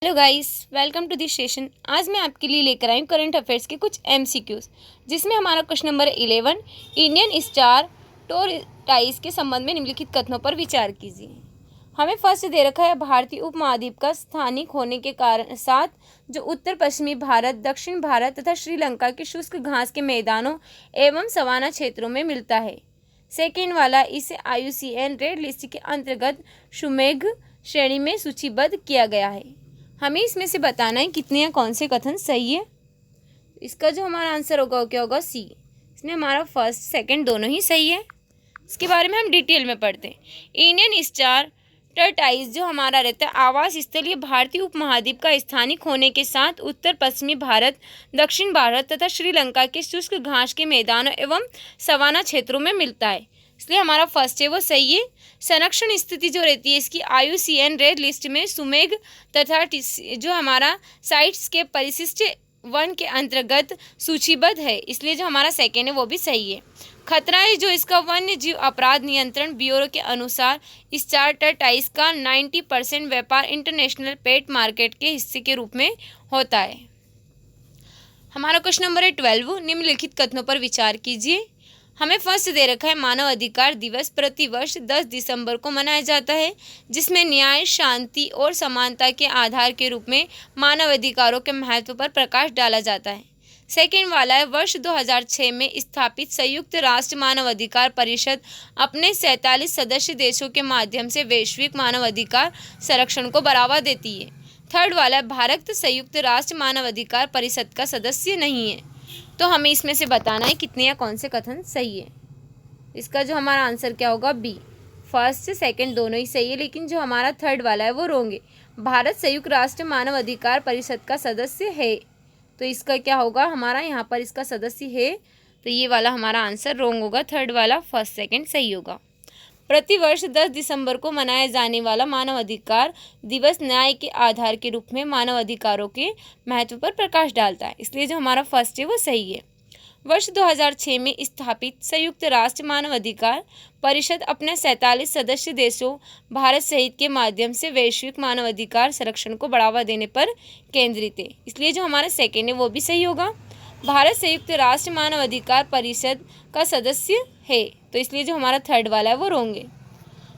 Hello guys, welcome to this session. आज मैं आपके लिए लेकर आई हूँ करंट अफेयर्स के कुछ एमसीक्यूज, जिसमें हमारा क्वेश्चन नंबर 11 इंडियन स्टार टोरटाइज के संबंध में निम्नलिखित कथनों पर विचार कीजिए। हमें फर्स्ट दे रखा है भारतीय उपमहाद्वीप का स्थानिक होने के कारण साथ जो उत्तर पश्चिमी भारत, दक्षिण भारत तथा श्रीलंका के शुष्क घास के मैदानों एवं सवाना क्षेत्रों में मिलता है। सेकेंड वाला, इसे IUCN रेड लिस्ट के अंतर्गत सुमेघ श्रेणी में सूचीबद्ध किया गया है। हमें इसमें से बताना है कितने या कौन से कथन सही है। इसका जो हमारा आंसर होगा वो क्या होगा, सी। इसमें हमारा फर्स्ट सेकंड दोनों ही सही है। इसके बारे में हम डिटेल में पढ़ते हैं। इंडियन स्टार टर्टाइज जो हमारा रहता है आवास स्थल, ये भारतीय उपमहाद्वीप का स्थानिक होने के साथ उत्तर पश्चिमी भारत, दक्षिण भारत तथा श्रीलंका के शुष्क घास के मैदानों एवं सवाना क्षेत्रों में मिलता है, इसलिए हमारा फर्स्ट है वो सही है। संरक्षण स्थिति जो रहती है इसकी IUCN रेड लिस्ट में सुमेघ तथा जो हमारा साइट्स के परिशिष्ट 1 के अंतर्गत सूचीबद्ध है, इसलिए जो हमारा सेकेंड है वो भी सही है। खतरा है जो इसका वन्य जीव अपराध नियंत्रण ब्यूरो के अनुसार स्टार टर्टाइज का 90% व्यापार इंटरनेशनल पेट मार्केट के हिस्से के रूप में होता है। हमारा क्वेश्चन नंबर है 12, निम्नलिखित कथनों पर विचार कीजिए। हमें फर्स्ट दे रखा है मानव अधिकार दिवस प्रतिवर्ष 10 दिसंबर को मनाया जाता है, जिसमें न्याय, शांति और समानता के आधार के रूप में मानव अधिकारों के महत्व पर प्रकाश डाला जाता है। सेकेंड वाला है वर्ष 2006 में स्थापित संयुक्त राष्ट्र मानव अधिकार परिषद अपने 47 सदस्य देशों के माध्यम से वैश्विक मानव अधिकार संरक्षण को बढ़ावा देती है। थर्ड वाला है भारत संयुक्त राष्ट्र मानव अधिकार परिषद का सदस्य नहीं है। तो हमें इसमें से बताना है कितने या कौन से कथन सही है। इसका जो हमारा आंसर क्या होगा, बी। फर्स्ट सेकंड दोनों ही सही है, लेकिन जो हमारा थर्ड वाला है वो रोंग है। भारत संयुक्त राष्ट्र मानव अधिकार परिषद का सदस्य है, तो इसका क्या होगा, हमारा यहाँ पर इसका सदस्य है, तो ये वाला हमारा आंसर रोंग होगा। थर्ड वाला फर्स्ट सेकंड सही होगा। प्रतिवर्ष 10 दिसंबर को मनाया जाने वाला मानव अधिकार दिवस न्याय के आधार के रूप में मानव अधिकारों के महत्व पर प्रकाश डालता है, इसलिए जो हमारा फर्स्ट है वो सही है। वर्ष 2006 में स्थापित संयुक्त राष्ट्र मानव अधिकार परिषद अपने 47 सदस्य देशों भारत सहित के माध्यम से वैश्विक मानव अधिकार संरक्षण को बढ़ावा देने पर केंद्रित है, इसलिए जो हमारा सेकेंड है वो भी सही होगा। भारत संयुक्त राष्ट्र मानव अधिकार परिषद का सदस्य है, तो इसलिए जो हमारा थर्ड वाला है वो रोंग है।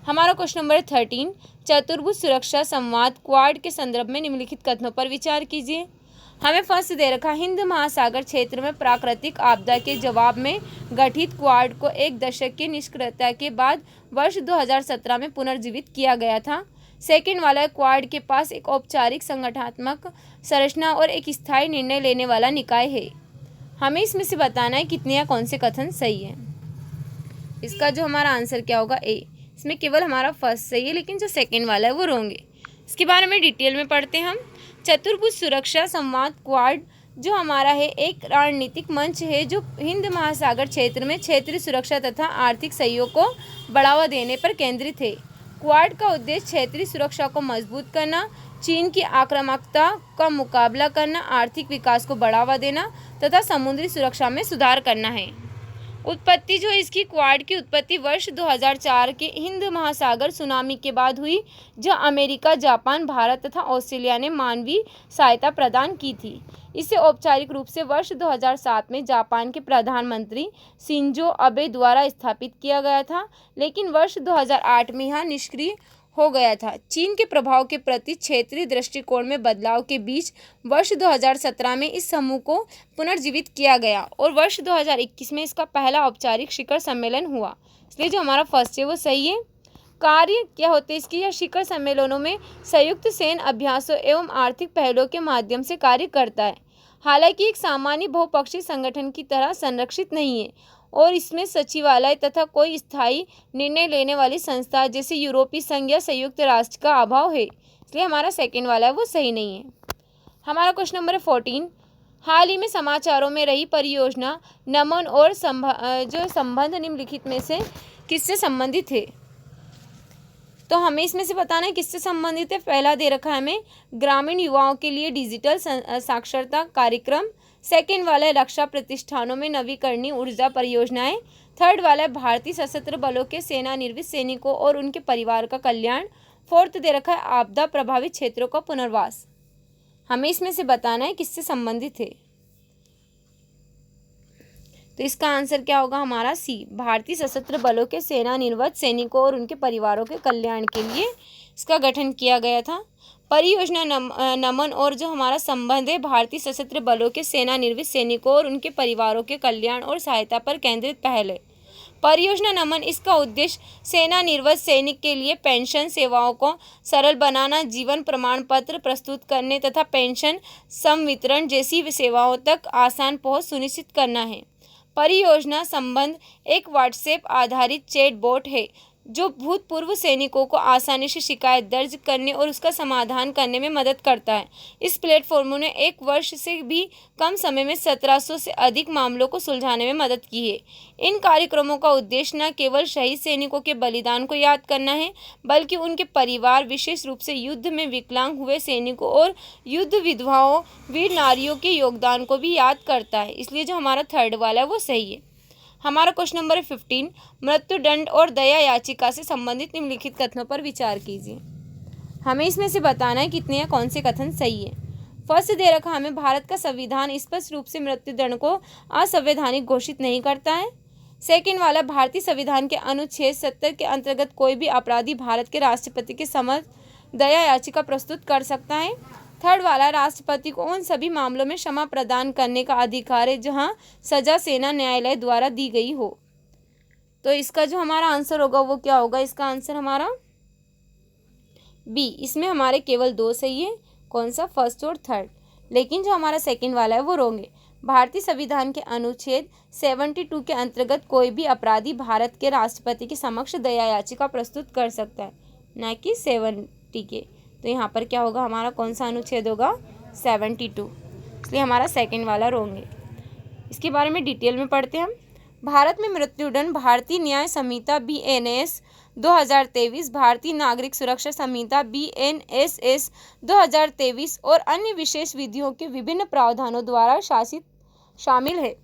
हमारा क्वेश्चन नंबर 13, चतुर्भुज सुरक्षा संवाद क्वाड के संदर्भ में निम्नलिखित कथनों पर विचार कीजिए। हमें फर्स्ट दे रखा हिंद महासागर क्षेत्र में प्राकृतिक आपदा के जवाब में गठित क्वाड को एक दशक की निष्क्रियता के बाद वर्ष 2017 में पुनर्जीवित किया गया था। सेकेंड वाला है क्वाड के पास एक औपचारिक संगठनात्मक संरचना और एक स्थायी निर्णय लेने वाला निकाय है। हमें इसमें से बताना है कितने या कौन से कथन सही है। इसका जो हमारा आंसर क्या होगा, ए। इसमें केवल हमारा फर्स्ट सही है, लेकिन जो सेकंड वाला है वो रोंग है। इसके बारे में डिटेल में पढ़ते हैं हम। चतुर्भुज सुरक्षा संवाद क्वाड जो हमारा है एक रणनीतिक मंच है जो हिंद महासागर क्षेत्र में क्षेत्रीय सुरक्षा तथा आर्थिक सहयोग को बढ़ावा देने पर केंद्रित है। क्वाड का उद्देश्य क्षेत्रीय सुरक्षा को मजबूत करना, चीन की आक्रामकता का मुकाबला करना, आर्थिक विकास को बढ़ावा देना तथा समुद्री सुरक्षा में सुधार करना है। उत्पत्ति जो इसकी क्वाड की उत्पत्ति वर्ष 2004 के हिंद महासागर सुनामी के बाद हुई, जहां अमेरिका, जापान, भारत तथा ऑस्ट्रेलिया ने मानवीय सहायता प्रदान की थी। इसे औपचारिक रूप से वर्ष 2007 में जापान के प्रधानमंत्री शिंजो अबे द्वारा स्थापित किया गया था, लेकिन वर्ष 2008 में यह निष्क्रिय हो गया था। चीन के प्रभाव के प्रति क्षेत्रीय दृष्टिकोण में बदलाव के बीच वर्ष 2017 में इस समूह को पुनर्जीवित किया गया और वर्ष 2021 में इसका पहला औपचारिक शिखर सम्मेलन हुआ, इसलिए जो हमारा फर्स्ट है वो सही है। कार्य क्या होते हैं इसकी, यह शिखर सम्मेलनों में संयुक्त सैन्य अभ्यासों एवं आर्थिक पहलों के माध्यम से कार्य करता है। हालांकि एक सामान्य बहुपक्षीय संगठन की तरह संरक्षित नहीं है और इसमें सचिवालय तथा कोई स्थायी निर्णय लेने वाली संस्था जैसे यूरोपीय संघ या संयुक्त राष्ट्र का अभाव है, इसलिए हमारा सेकंड वाला है वो सही नहीं है। हमारा क्वेश्चन नंबर 14, हाल ही में समाचारों में रही परियोजना नमन और जो संबंध निम्नलिखित में से किससे संबंधित है। तो हमें इसमें से बताना है किससे संबंधित है। पहला दे रखा है हमें ग्रामीण युवाओं के लिए डिजिटल साक्षरता कार्यक्रम। सेकेंड वाला है रक्षा प्रतिष्ठानों में नवीकरणीय ऊर्जा परियोजनाएं। थर्ड वाला है भारतीय सशस्त्र बलों के सेनानिवृत्त सैनिकों और उनके परिवार का कल्याण। फोर्थ दे रखा है आपदा प्रभावित क्षेत्रों का पुनर्वास। हमें इसमें से बताना है किससे संबंधित है। तो इसका आंसर क्या होगा हमारा सी, भारतीय सशस्त्र बलों के सेवानिवृत्त सैनिकों और उनके परिवारों के कल्याण के लिए इसका गठन किया गया था। परियोजना नमन और जो हमारा संबंध है भारतीय सशस्त्र बलों के सेवानिवृत्त सैनिकों और उनके परिवारों के कल्याण और सहायता पर केंद्रित पहल है। परियोजना नमन इसका उद्देश्य सेवानिवृत्त सैनिक के लिए पेंशन सेवाओं को सरल बनाना, जीवन प्रमाण पत्र प्रस्तुत करने तथा पेंशन संवितरण जैसी सेवाओं तक आसान पहुंच सुनिश्चित करना है। परियोजना संबंध एक व्हाट्सएप आधारित चैटबॉट है जो भूतपूर्व सैनिकों को आसानी से शिकायत दर्ज करने और उसका समाधान करने में मदद करता है। इस प्लेटफॉर्म ने 1 वर्ष से भी कम समय में 1700 से अधिक मामलों को सुलझाने में मदद की है। इन कार्यक्रमों का उद्देश्य न केवल शहीद सैनिकों के बलिदान को याद करना है, बल्कि उनके परिवार, विशेष रूप से युद्ध में विकलांग हुए सैनिकों और युद्ध विधवाओं, वीर नारियों के योगदान को भी याद करता है। इसलिए जो हमारा थर्ड वाला है वो सही है। हमारा क्वेश्चन नंबर 15, मृत्युदंड और दया याचिका से संबंधित निम्नलिखित कथनों पर विचार कीजिए। हमें इसमें से बताना है कितने या कौन से कथन सही है। फर्स्ट दे रखा हमें, भारत का संविधान स्पष्ट रूप से मृत्युदंड को असंवैधानिक घोषित नहीं करता है। सेकंड वाला, भारतीय संविधान के अनुच्छेद 70 के अंतर्गत कोई भी अपराधी भारत के राष्ट्रपति के समक्ष दया याचिका प्रस्तुत कर सकता है। थर्ड वाला, राष्ट्रपति को उन सभी मामलों में क्षमा प्रदान करने का अधिकार है जहां सजा सेना न्यायालय द्वारा दी गई हो। तो इसका जो हमारा आंसर होगा वो क्या होगा, इसका आंसर हमारा बी। इसमें हमारे केवल 2 सही है, कौन सा, फर्स्ट और थर्ड। लेकिन जो हमारा सेकंड वाला है वो रॉन्ग है। भारतीय संविधान के अनुच्छेद 72 के अंतर्गत कोई भी अपराधी भारत के राष्ट्रपति के समक्ष दया याचिका प्रस्तुत कर सकता है, न कि 70 के। तो यहाँ पर क्या होगा हमारा, कौन सा अनुच्छेद होगा, 72। इसलिए हमारा सेकंड वाला रॉन्ग है। इसके बारे में डिटेल में पढ़ते हैं हम। भारत में मृत्युदंड भारतीय न्याय संहिता BNS 2023, भारतीय नागरिक सुरक्षा संहिता BNSS 2023 और अन्य विशेष विधियों के विभिन्न प्रावधानों द्वारा शामिल है।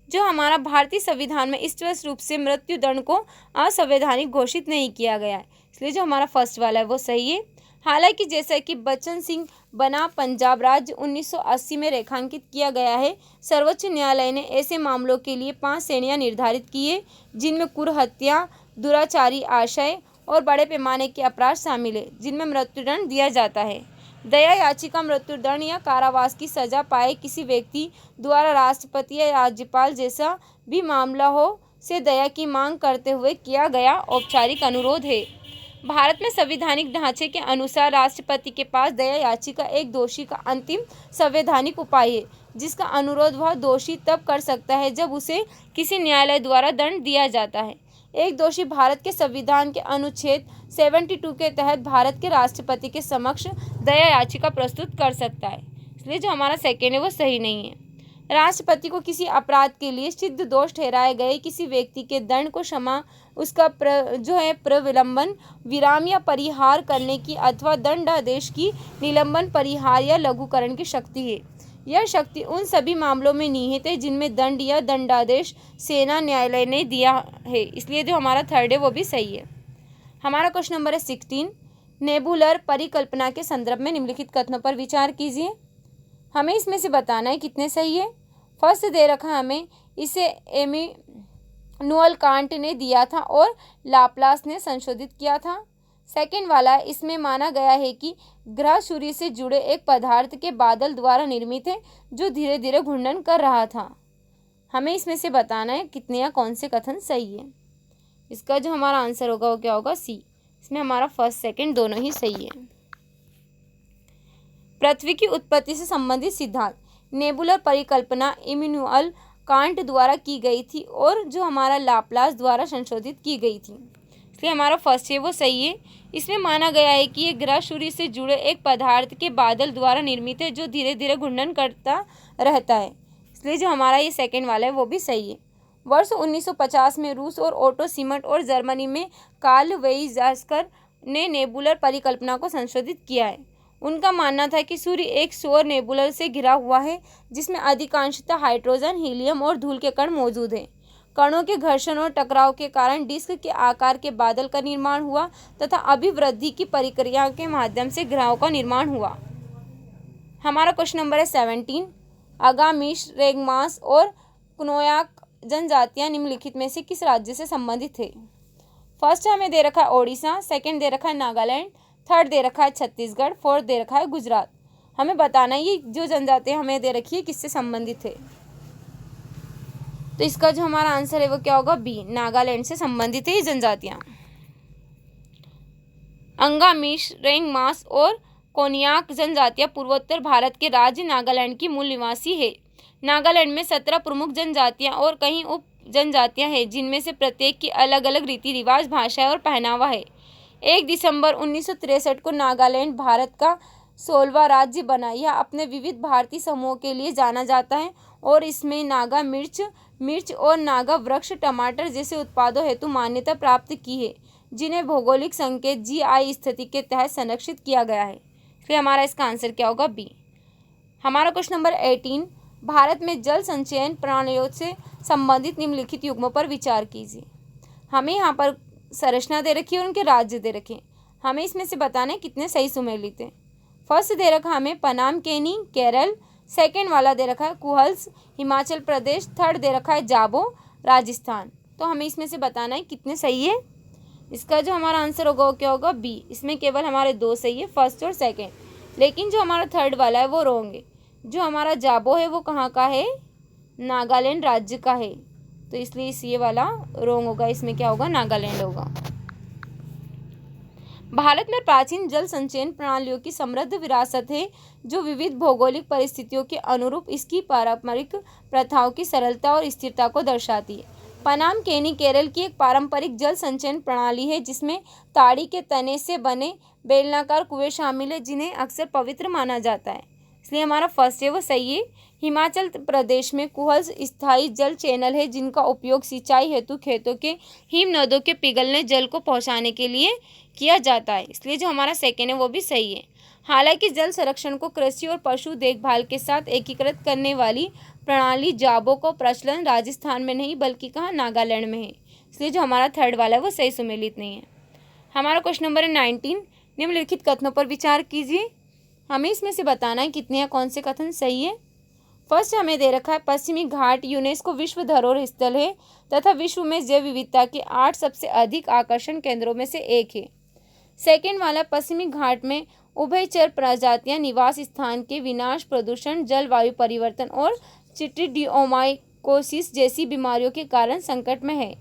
जो हमारा भारतीय संविधान में स्पष्ट रूप से मृत्युदंड को असंवैधानिक घोषित नहीं किया गया है। इसलिए जो हमारा फर्स्ट वाला है वो सही है। हालांकि जैसा कि बच्चन सिंह बना पंजाब राज्य 1980 में रेखांकित किया गया है, सर्वोच्च न्यायालय ने ऐसे मामलों के लिए 5 श्रेणियां निर्धारित की है, जिनमें क्रूर हत्या, दुराचारी आशय और बड़े पैमाने के अपराध शामिल है, जिनमें मृत्युदंड दिया जाता है। दया याचिका मृत्युदंड या कारावास की सजा पाए किसी व्यक्ति द्वारा राष्ट्रपति या राज्यपाल जैसा भी मामला हो से दया की मांग करते हुए किया गया औपचारिक अनुरोध है। भारत में संवैधानिक ढांचे के अनुसार राष्ट्रपति के पास दया याचिका एक दोषी का अंतिम संवैधानिक उपाय है, जिसका अनुरोध वह दोषी तब कर सकता है जब उसे किसी न्यायालय द्वारा दंड दिया जाता है। एक दोषी भारत के संविधान के अनुच्छेद 72 के तहत भारत के राष्ट्रपति के समक्ष दया याचिका प्रस्तुत कर सकता है। इसलिए जो हमारा सेकेंड है वो सही नहीं है। राष्ट्रपति को किसी अपराध के लिए सिद्ध दोष ठहराए गए किसी व्यक्ति के दंड को क्षमा, उसका प्रविलंबन, विराम या परिहार करने की अथवा दंडादेश की निलंबन, परिहार या लघुकरण की शक्ति है। यह शक्ति उन सभी मामलों में निहित है जिनमें दंड या दंडादेश सेना न्यायालय ने दिया है। इसलिए जो हमारा थर्ड है वो भी सही है। हमारा क्वेश्चन नंबर है 16, नेबुलर परिकल्पना के संदर्भ में निम्नलिखित कथनों पर विचार कीजिए। हमें इसमें से बताना है कितने सही है। फर्स्ट दे रखा हमें, इसे इमैनुअल कांट ने दिया था और लाप्लास ने संशोधित किया था। सेकंड वाला, इसमें माना गया है कि ग्रह सूर्य से जुड़े एक पदार्थ के बादल द्वारा निर्मित है जो धीरे धीरे घूर्णन कर रहा था। हमें इसमें से बताना है कितने या कौन से कथन सही है। इसका जो हमारा आंसर होगा वो क्या होगा, सी। इसमें हमारा फर्स्ट सेकंड दोनों ही सही है। पृथ्वी की उत्पत्ति से संबंधित सिद्धांत, नेबुलर परिकल्पना इमैनुअल कांट द्वारा की गई थी और जो हमारा लाप्लास द्वारा संशोधित की गई थी। इसलिए हमारा फर्स्ट है वो सही है। इसमें माना गया है कि ये ग्रह सूर्य से जुड़े एक पदार्थ के बादल द्वारा निर्मित है जो धीरे धीरे घूर्णन करता रहता है। इसलिए जो हमारा ये सेकंड वाला है वो भी सही है। वर्ष 1950 में रूस और ओटो सीमट और जर्मनी में कार्ल वेईजास्कर ने नेबुलर परिकल्पना को संशोधित किया है। उनका मानना था कि सूर्य एक सौर नेबुलर से घिरा हुआ है जिसमें अधिकांशतः हाइड्रोजन, हीलियम और धूल के कण मौजूद हैं। कणों के घर्षण और टकराव के कारण डिस्क के आकार के बादल का निर्माण हुआ तथा अभिवृद्धि की प्रक्रिया के माध्यम से ग्रहों का निर्माण हुआ। हमारा क्वेश्चन नंबर है 17। आगामीश, रेंगमास और कुनोयाक जनजातियां निम्नलिखित में से किस राज्य से संबंधित है? फर्स्ट हमें दे रखा है ओडिशा, सेकंड दे रखा है नागालैंड, थर्ड दे रखा है छत्तीसगढ़, फोर्थ दे रखा है गुजरात। हमें बताना है ये जो जनजातियां हमें दे रखी है किससे संबंधित है। तो इसका जो हमारा आंसर है वो क्या होगा? बी, नागालैंड से संबंधित है ये जनजातियां। अंगामिश, रेंगमास और कोनियाक जनजातियां पूर्वोत्तर भारत के राज्य नागालैंड की मूल निवासी है। नागालैंड में 17 प्रमुख जनजातियां और कई उप जनजातियां हैं, जिनमें से प्रत्येक की अलग अलग रीति रिवाज, भाषा और पहनावा है। 1 दिसंबर 1963 को नागालैंड भारत का 16वां राज्य बना। यह अपने विविध भारतीय समूहों के लिए जाना जाता है और इसमें नागा मिर्च और नागा वृक्ष टमाटर जैसे उत्पादों हेतु मान्यता प्राप्त की है, जिन्हें भौगोलिक संकेत GI स्थिति के तहत संरक्षित किया गया है। इसलिए हमारा इसका आंसर क्या होगा? बी। हमारा क्वेश्चन नंबर 18। भारत में जल संचयन प्रणालियों से संबंधित निम्नलिखित युग्मों पर विचार कीजिए। हमें यहाँ पर संरचना दे रखी है और उनके राज्य दे रखे हैं। हमें इसमें से बताना है कितने सही सुमेलित हैं। फर्स्ट दे रखा हमें पनामकेनी, केरल। सेकंड वाला दे रखा है कुहल्स, हिमाचल प्रदेश। थर्ड दे रखा है जाबो, राजस्थान। तो हमें इसमें से बताना है कितने सही है। इसका जो हमारा आंसर होगा वो क्या होगा? बी। इसमें केवल हमारे 2 सही है, फर्स्ट और सेकंड। लेकिन जो हमारा थर्ड वाला है वो रॉन्ग है। जो हमारा जाबो है वो कहाँ का है? नागालैंड राज्य का है। तो इसलिए ये वाला रॉन्ग होगा। इसमें क्या होगा? नागालैंड होगा। भारत में प्राचीन जल संचयन प्रणालियों की समृद्ध विरासत है, जो विविध भौगोलिक परिस्थितियों के अनुरूप इसकी पारंपरिक प्रथाओं की सरलता और स्थिरता को दर्शाती है। पनामकेनी केरल की एक पारंपरिक जल संचयन प्रणाली है, जिसमें ताड़ी के तने से बने बेलनाकार कुएं शामिल है, जिन्हें अक्सर पवित्र माना जाता है। इसलिए हमारा फर्स्ट है वो सही है। हिमाचल प्रदेश में कुहल्स स्थायी जल चैनल है, जिनका उपयोग सिंचाई हेतु खेतों के हिम नदों के पिघलने जल को पहुंचाने के लिए किया जाता है। इसलिए जो हमारा सेकेंड है वो भी सही है। हालांकि जल संरक्षण को कृषि और पशु देखभाल के साथ एकीकृत करने वाली प्रणाली जाबो को प्रचलन राजस्थान में नहीं बल्कि कहाँ? नागालैंड में है। इसलिए जो हमारा थर्ड वाला है वो सही सुमेलित नहीं है। हमारा क्वेश्चन नंबर है 19। निम्नलिखित कथनों पर विचार कीजिए। हमें इसमें से बताना है कितने या कौन से कथन सही है। फर्स्ट हमें दे रखा है पश्चिमी घाट यूनेस्को विश्व धरोहर स्थल है तथा विश्व में जैव विविधता के 8 सबसे अधिक आकर्षण केंद्रों में से एक है। सेकेंड वाला पश्चिमी घाट में उभयचर प्रजातियां निवास स्थान के विनाश, प्रदूषण, जलवायु परिवर्तन और चिट्रिडियोमाइकोसिस जैसी बीमारियों के कारण संकट में है।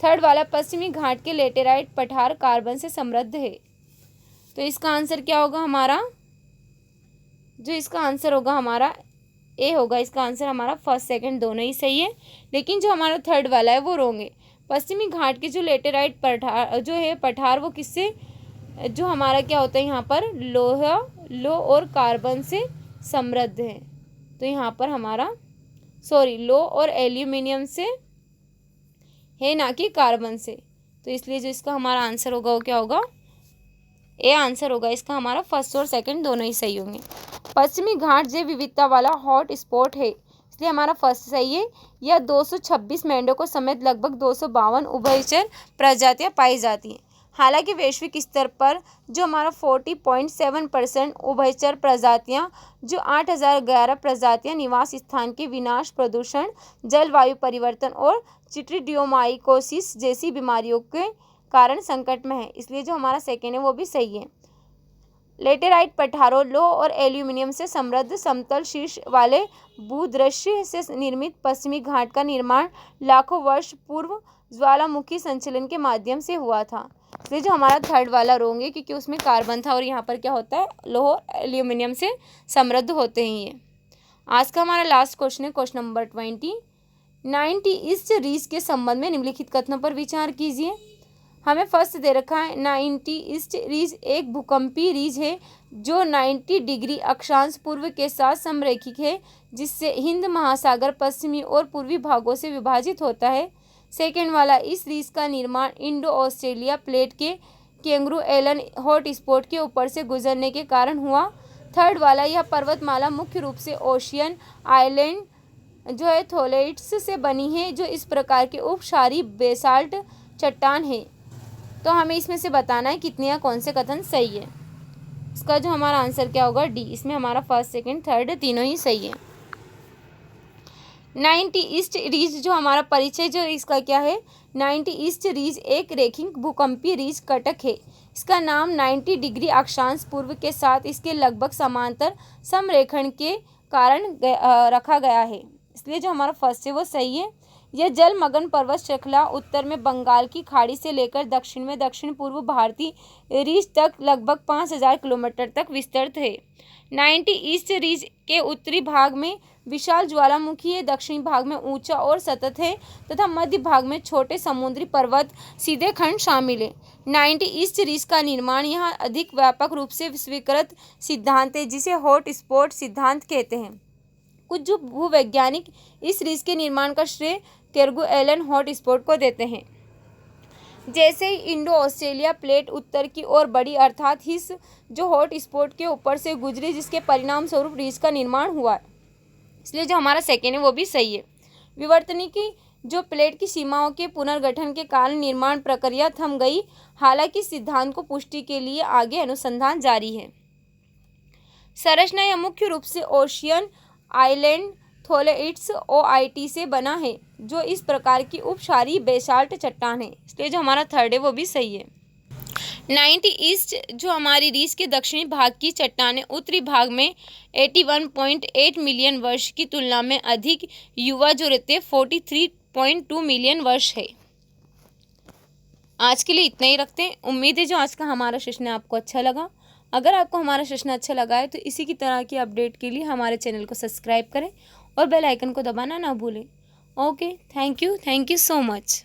थर्ड वाला पश्चिमी घाट के लेटेराइट पठार कार्बन से समृद्ध है। तो इसका आंसर क्या होगा हमारा? जो इसका आंसर होगा हमारा ए होगा। इसका आंसर हमारा फर्स्ट सेकंड दोनों ही सही है, लेकिन जो हमारा थर्ड वाला है वो रॉन्ग है। पश्चिमी घाट के जो लेटेराइट पठार जो है पठार वो किससे, जो हमारा क्या होता है यहाँ पर लो और कार्बन से समृद्ध है। तो यहाँ पर हमारा लो और एल्यूमिनियम से है, ना कि कार्बन से। तो इसलिए जो इसका हमारा आंसर होगा वो क्या होगा? ए आंसर होगा इसका हमारा। फर्स्ट और सेकंड दोनों ही सही होंगे। पश्चिमी घाट जैव विविधता वाला हॉट स्पॉट है, इसलिए हमारा फर्स्ट सही है। यह 226 मेंढकों समेत लगभग 252 उभयचर प्रजातियां पाई जाती हैं। हालांकि वैश्विक स्तर पर जो हमारा 40.7% उभयचर प्रजातियां, जो 8011 प्रजातियां निवास स्थान के विनाश, प्रदूषण, जलवायु परिवर्तन और चिट्रिडियोमाइकोसिस जैसी बीमारियों के कारण संकट में है। इसलिए जो हमारा सेकेंड है वो भी सही है। लेटेराइट पठारों, लौह और एल्यूमिनियम से समृद्ध समतल शीर्ष वाले भूदृश्य से निर्मित पश्चिमी घाट का निर्माण लाखों वर्ष पूर्व ज्वालामुखी संचलन के माध्यम से हुआ था। इसलिए जो हमारा थर्ड वाला रॉन्ग है, क्योंकि उसमें कार्बन था और यहाँ पर क्या होता है? लौह एल्यूमिनियम से समृद्ध होते हैं ये। आज का हमारा लास्ट क्वेश्चन है क्वेश्चन नंबर 20। 90 ईस्ट रीज के संबंध में निम्नलिखित कथनों पर विचार कीजिए। हमें फर्स्ट दे रखा है 90 ईस्ट रीज एक भूकंपीय रीज है, जो 90 डिग्री अक्षांश पूर्व के साथ समरेखिक है, जिससे हिंद महासागर पश्चिमी और पूर्वी भागों से विभाजित होता है। सेकेंड वाला, इस रीज का निर्माण इंडो ऑस्ट्रेलिया प्लेट के कैंगरू एलन हॉट स्पॉट के ऊपर से गुजरने के कारण हुआ। थर्ड वाला, यह पर्वतमाला मुख्य रूप से ओशियन आइलैंड जो है थोलेट्स से बनी है, जो इस प्रकार के उपसारी बेसाल्ट चट्टान है। तो हमें इसमें से बताना है कितने या कौन से कथन सही है। इसका जो हमारा आंसर क्या होगा, डी। इसमें हमारा फर्स्ट सेकंड थर्ड तीनों ही सही है। 90 ईस्ट रीज जो हमारा परिचय जो इसका क्या है, 90 ईस्ट रीज एक रेखिक भूकंपीय रीज कटक है। इसका नाम 90 डिग्री अक्षांश पूर्व के साथ इसके लगभग समांतर समरेखण के कारण रखा गया है, इसलिए जो हमारा फर्स्ट है वो सही है। यह जलमग्न पर्वत श्रृंखला उत्तर में बंगाल की खाड़ी से लेकर दक्षिण में दक्षिण पूर्व भारतीय रीज तक लगभग 5000 किलोमीटर तक विस्तृत है। 90 ईस्ट रीज के उत्तरी भाग में विशाल ज्वालामुखी है, दक्षिणी भाग में ऊंचा और सतत है तथा मध्य भाग में छोटे समुद्री पर्वत सीधे खंड शामिल है। 90 ईस्ट रीज का निर्माण यहाँ अधिक व्यापक रूप से स्वीकृत सिद्धांत है, जिसे हॉट स्पॉट सिद्धांत कहते हैं। कुछ जो भूवैज्ञानिक इस रीज के निर्माण का श्रेय केर्गुएलन हॉट स्पॉट को देते हैं। जैसे ही इंडो ऑस्ट्रेलिया प्लेट उत्तर की ओर बढ़ी, अर्थात हिस जो हॉट स्पॉट के ऊपर से गुजरी, जिसके परिणाम स्वरूप रीज का निर्माण हुआ, इसलिए जो हमारा सेकेंड है वो भी सही है। विवर्तनिकी जो प्लेट की सीमाओं के पुनर्गठन के कारण निर्माण प्रक्रिया थम गई, हालांकि सिद्धांत को पुष्टि के लिए आगे अनुसंधान जारी है। संरचना यह मुख्य रूप से ओशियन आइलैंड थोलेइट्स OIT से बना है, जो इस प्रकार की उपसारी बेसाल्ट चट्टान है, इसलिए जो हमारा थर्ड है वो भी सही है। 90 ईस्ट जो हमारी रीज के दक्षिणी भाग की चट्टानें उत्तरी भाग में 81.8 मिलियन वर्ष की तुलना में अधिक युवा जो रहते हैं 43.2 मिलियन वर्ष है। आज के लिए इतना ही रखते हैं। उम्मीद है जो आज का हमारा सेशन आपको अच्छा लगा। अगर आपको हमारा सेशन अच्छा लगा है तो इसी की तरह की अपडेट के लिए हमारे चैनल को सब्सक्राइब करें और बेल आइकन को दबाना ना भूलें। Okay, thank you so much.